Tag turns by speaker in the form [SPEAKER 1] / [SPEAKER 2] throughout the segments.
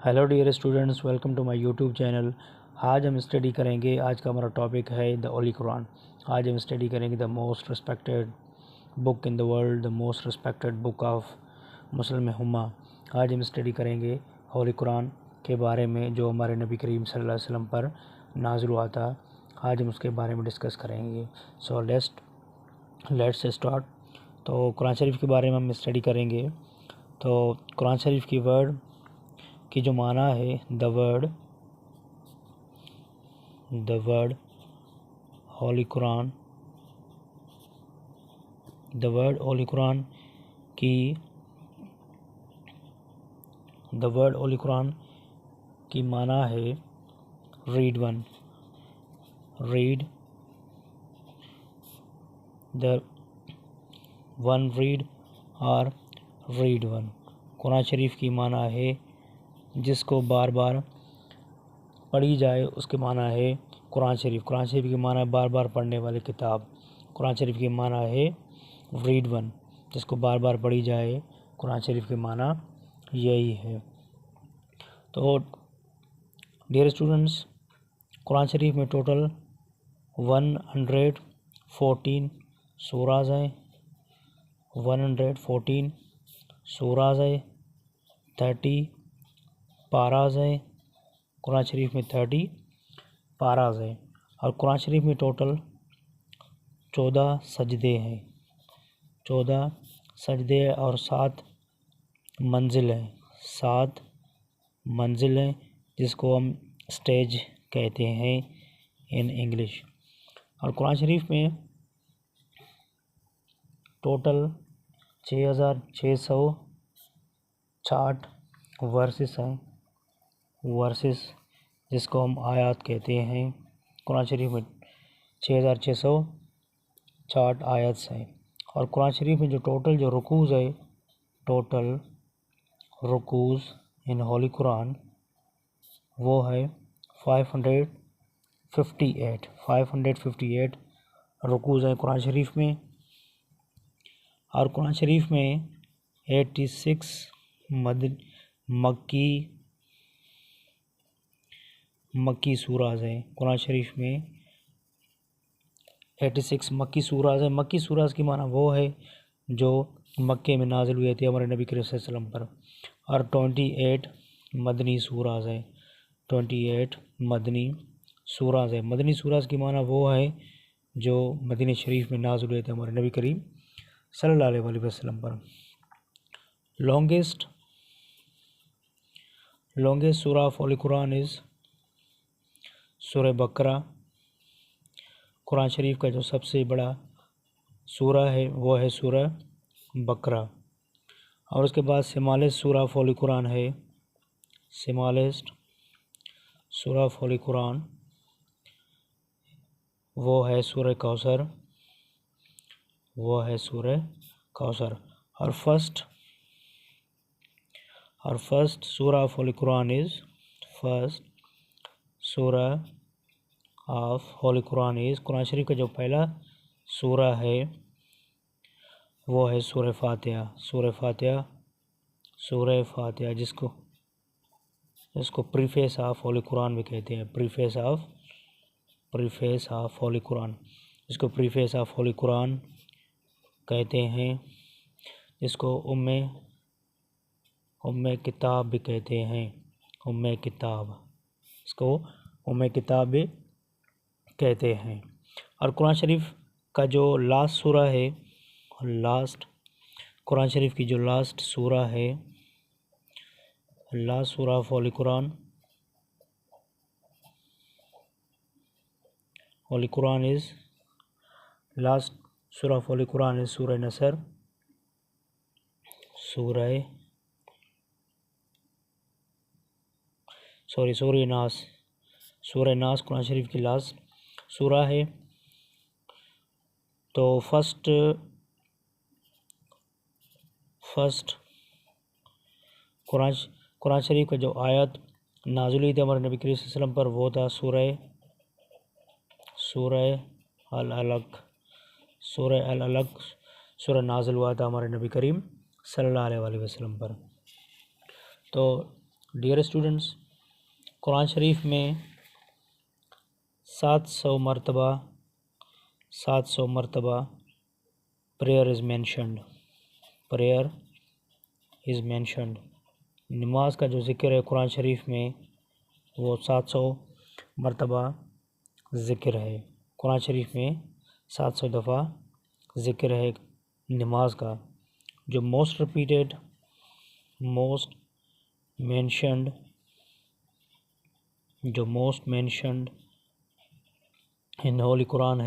[SPEAKER 1] Hello dear students, welcome to my YouTube channel. आज हम study करेंगे, आज का हमारा टॉपिक है द होली कुरान। आज हम स्टडी करेंगे the most respected book in the world, the most respected book of Muslim उम्मा। आज हम स्टडी करेंगे होली कुरान के बारे में, जो हमारे नबी करीम सल्लल्लाहु अलैहि वसल्लम पर नाज़िल हुआ था। आज हम उसके बारे में डिस्कस करेंगे। So let's start. तो कुरान शरीफ के बारे में हम स्टडी करेंगे। तो कुरान शरीफ की वर्ड की जो माना है, the word Holi Quran, the word Holi Quran की माना है read one, read the one read और रीड वन। कुरान शरीफ की माना है जिसको बार बार पढ़ी जाए, उसके माना है कुरान शरीफ। कुरान शरीफ की माना है बार बार पढ़ने वाली किताब। कुरान शरीफ की माना है रीड वन, जिसको बार बार पढ़ी जाए। कुरान शरीफ की माना यही है। तो डियर स्टूडेंट्स, कुरान शरीफ में टोटल 114 सूराज हैं, 114 सूराज है, 30 पाराज है। कुरान शरीफ में 30 पाराज है। और कुरान शरीफ में टोटल 14 सजदे हैं, 14 सजदे और 7 मंजिल हैं, 7 मंजिल हैं, जिसको हम स्टेज कहते हैं इन इंग्लिश। और कुरान शरीफ में टोटल 6660 वर्सेस हैं, वर्सेस जिसको हम आयत कहते हैं। कुरान शरीफ में 6660 आयत हैं। और कुरान शरीफ में जो टोटल जो रुकूज़ है, टोटल रुकूज़ इन होली कुरान वो है 558 रुकूज़ हैं कुरान शरीफ में। और कुरान शरीफ में 86 मक्की सूराज हैं। कुरान शरीफ में 86 मक्की सूराज हैं। मक्की सूराज की माना वो है जो मक्के में नाजिल हुए थे हमारे नबी करीम सल्लल्लाहु अलैहि वसल्लम पर। और 28 मदनी सूराज हैं, 28 मदनी सूराज हैं। मदनी सूराज की माना वो है जो मदीना शरीफ में नाजिल हुए थे हमारे नबी करीम सल्लल्लाहु अलैहि वसल्लम पर। लॉन्गेस्ट सूरा ऑफ होली कुरान इज़ सूरह बकरा। कुरान शरीफ का जो सबसे बड़ा सूरा है वो है सूरह बकरा। और उसके बाद स्मॉलेस्ट सूरा ऑफ होली कुरान है, स्मॉलेस्ट सूरा ऑफ होली कुरान वो है सूरह कौसर, वो है सूरह कौसर। और फर्स्ट सूरा of holy Quran is first सूरा of holy Quran is Quran शरीफ का जो पहला सूरा है वो है सूरह फातिहा, सूरह फातिहा जिसको प्रीफेस ऑफ होली कुरान भी कहते हैं, प्रीफेस ऑफ होली कुरान, जिसको प्रीफेस ऑफ होली कुरान कहते हैं, जिसको उम्मे किताब भी कहते हैं, उम्मे किताब, इसको उम्मे किताब भी कहते हैं। और कुरान शरीफ का जो लास्ट सूरा है, कुरान शरीफ की जो लास्ट सूरा है, लास्ट सूरा of holy Quran is last सूरा ऑफ होली कुरान इज़ सूरह नसर, सूरह नास कुरान शरीफ की लास्ट सूरा है। तो फर्स्ट कुरान शरीफ का जो आयत नाज़िल हुई थी हमारे नबी करीम सल्लल्लाहु अलैहि वसल्लम पर वो था सूरह अल अलक। सूरह नाज़िल हुआ था हमारे नबी करीम सल्लल्लाहु अलैहि वसल्लम पर। तो ڈیئر اسٹوڈنٹس، قرآن شریف میں 700 مرتبہ پریئر از مینشنڈ. نماز کا جو ذکر ہے قرآن شریف میں وہ 700 مرتبہ ذکر ہے. قرآن شریف میں 700 دفعہ ذکر ہے نماز کا. جو موسٹ مینشنڈ ان ہولی قرآن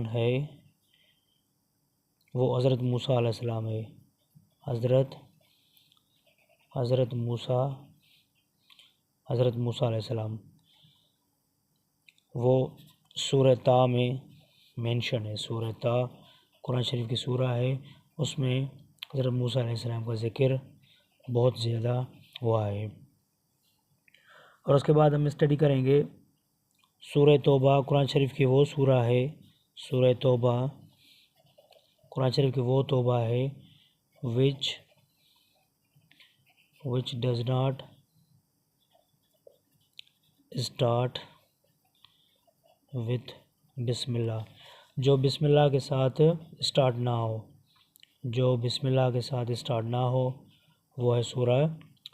[SPEAKER 1] ہے وہ حضرت موسیٰ علیہ السلام ہے. حضرت موسیٰ علیہ السلام وہ سورہ طٰ میں مینشن ہے. سورہ طٰ قرآن شریف کی سورہ ہے، اس میں حضرت موسیٰ علیہ السلام کا ذکر بہت زیادہ ہوا ہے. اور اس کے بعد ہم اسٹڈی کریں گے سورہ توبہ. قرآن شریف کی وہ سورہ ہے، سورہ توبہ قرآن شریف کی وہ توبہ ہے which does not start with بسم اللہ، جو بسم اللہ کے ساتھ اسٹارٹ نہ ہو وہ ہے سورہ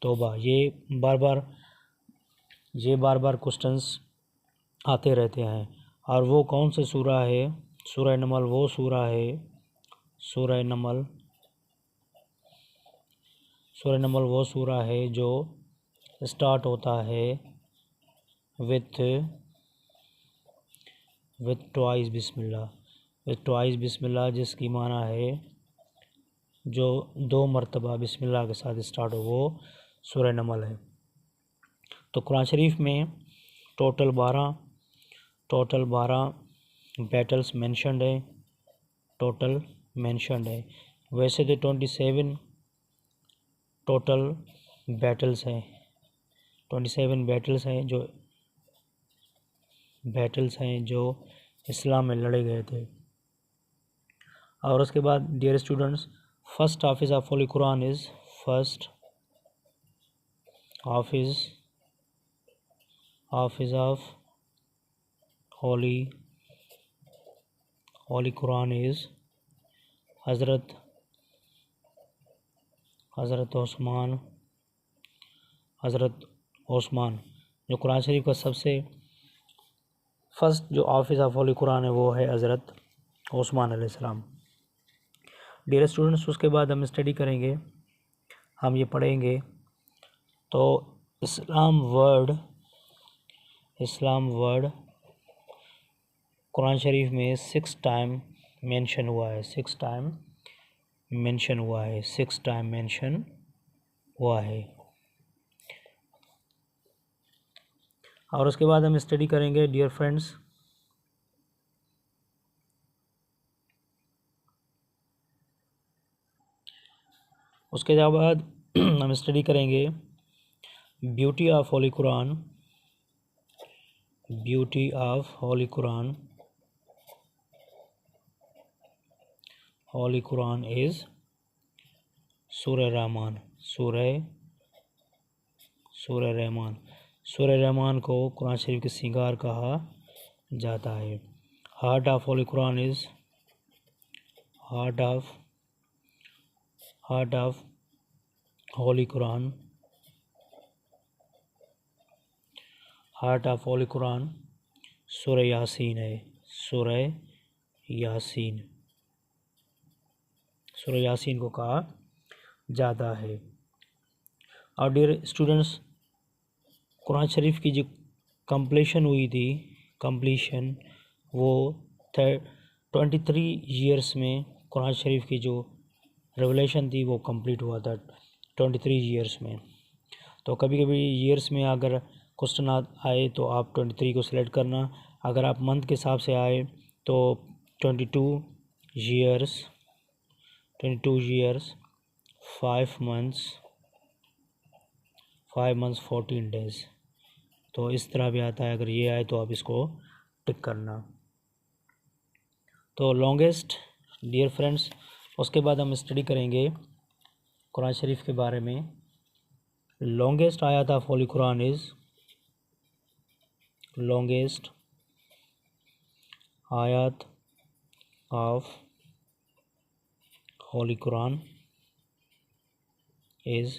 [SPEAKER 1] توبہ. یہ بار بار کوسچنس آتے رہتے ہیں. اور وہ کون سے سورہ ہے؟ سورہ نمل وہ سورہ ہے جو اسٹارٹ ہوتا ہے with twice بسم اللہ، جس کی معنی ہے جو 2 مرتبہ بسم اللہ کے ساتھ اسٹارٹ ہو، وہ سورہ نمل ہے. تو قرآن شریف میں ٹوٹل 12 بیٹلز مینشنڈ ہے. ویسے تو 27 ٹوٹل بیٹلز ہیں، 27 بیٹلز ہیں جو اسلام میں لڑے گئے تھے. اور اس کے بعد ڈیئر اسٹوڈنٹس، فرسٹ حافظ آف ہولی قرآن از حافظ آف ہولی قرآن از حضرت عثمان. جو قرآن شریف کا سب سے فرسٹ جو حافظ آف ہولی قرآن ہے وہ ہے حضرت عثمان علیہ السلام. ڈیئر اسٹوڈنٹس، اس کے بعد ہم اسٹڈی کریں گے، ہم یہ پڑھیں گے تو اسلام ورڈ قرآن شریف میں 6 ٹائم مینشن ہوا ہے. اور اس کے بعد ہم اسٹڈی کریں گے ڈیئر فرینڈس اس کے بعد ہم اسٹڈی کریں گے بیوٹی آف ہولی قرآن از سورہ رحمان. سورہ رحمان کو قرآن شریف کے سنگار کہا جاتا ہے. Heart of holy Quran is heart of holy Quran سورہ یاسین ہے. سورہ یاسین کو کہا جاتا ہے. اور ڈیئر اسٹوڈنٹس، قرآن شریف کی جو کمپلیشن ہوئی تھی وہ 23 ایئرس میں قرآن شریف کی جو ریولیشن تھی وہ کمپلیٹ ہوا تھا 23 ایئرس میں. تو کبھی ایئرس میں اگر کوسچن آئے تو آپ 23 کو سلیکٹ کرنا. اگر آپ منتھ کے حساب سے آئے تو 22 ایئرس 5 months 14 days. تو اس طرح بھی آتا ہے، اگر یہ آئے تو آپ اس کو ٹک کرنا. تو لانگیسٹ ڈیئر فرینڈس، اس کے بعد ہم اسٹڈی کریں گے قرآن شریف کے بارے میں longest آیت of holy Quran is longest آیت آف ہولی قرآن از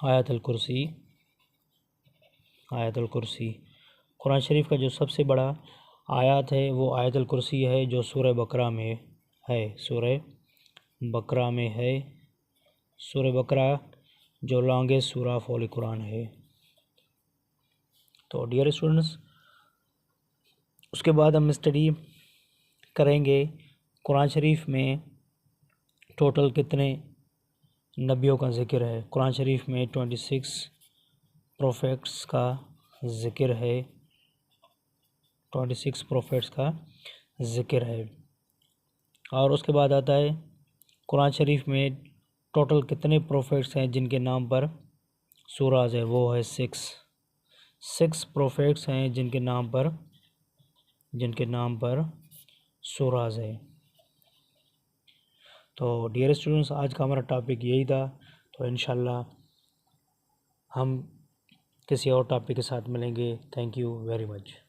[SPEAKER 1] آیت الکرسی. آیت الکرسی قرآن شریف کا جو سب سے بڑا آیات ہے وہ آیت الکرسی ہے جو سورہ بقرہ میں ہے. سورہ بقرہ میں ہے. سورہ بقرہ جو لانگسٹ سورہ آف ہولی قرآن ہے. تو ڈیئر اسٹوڈنٹس، اس کے بعد ہم اسٹڈی کریں گے قرآن شریف میں ٹوٹل کتنے نبیوں کا ذکر ہے. قرآن شریف میں 26 پروفیٹس کا ذکر ہے. 26 پروفیٹس کا ذکر ہے. اور اس کے بعد آتا ہے قرآن شریف میں ٹوٹل کتنے پروفیٹس ہیں جن کے نام پر سوراز ہے. وہ ہے 6 پروفیٹس ہیں جن کے نام پر سوراز ہے. تو ڈیئر اسٹوڈنٹس، آج کا ہمارا ٹاپک یہی تھا. تو انشاءاللہ ہم کسی اور ٹاپک کے ساتھ ملیں گے. Thank you very much.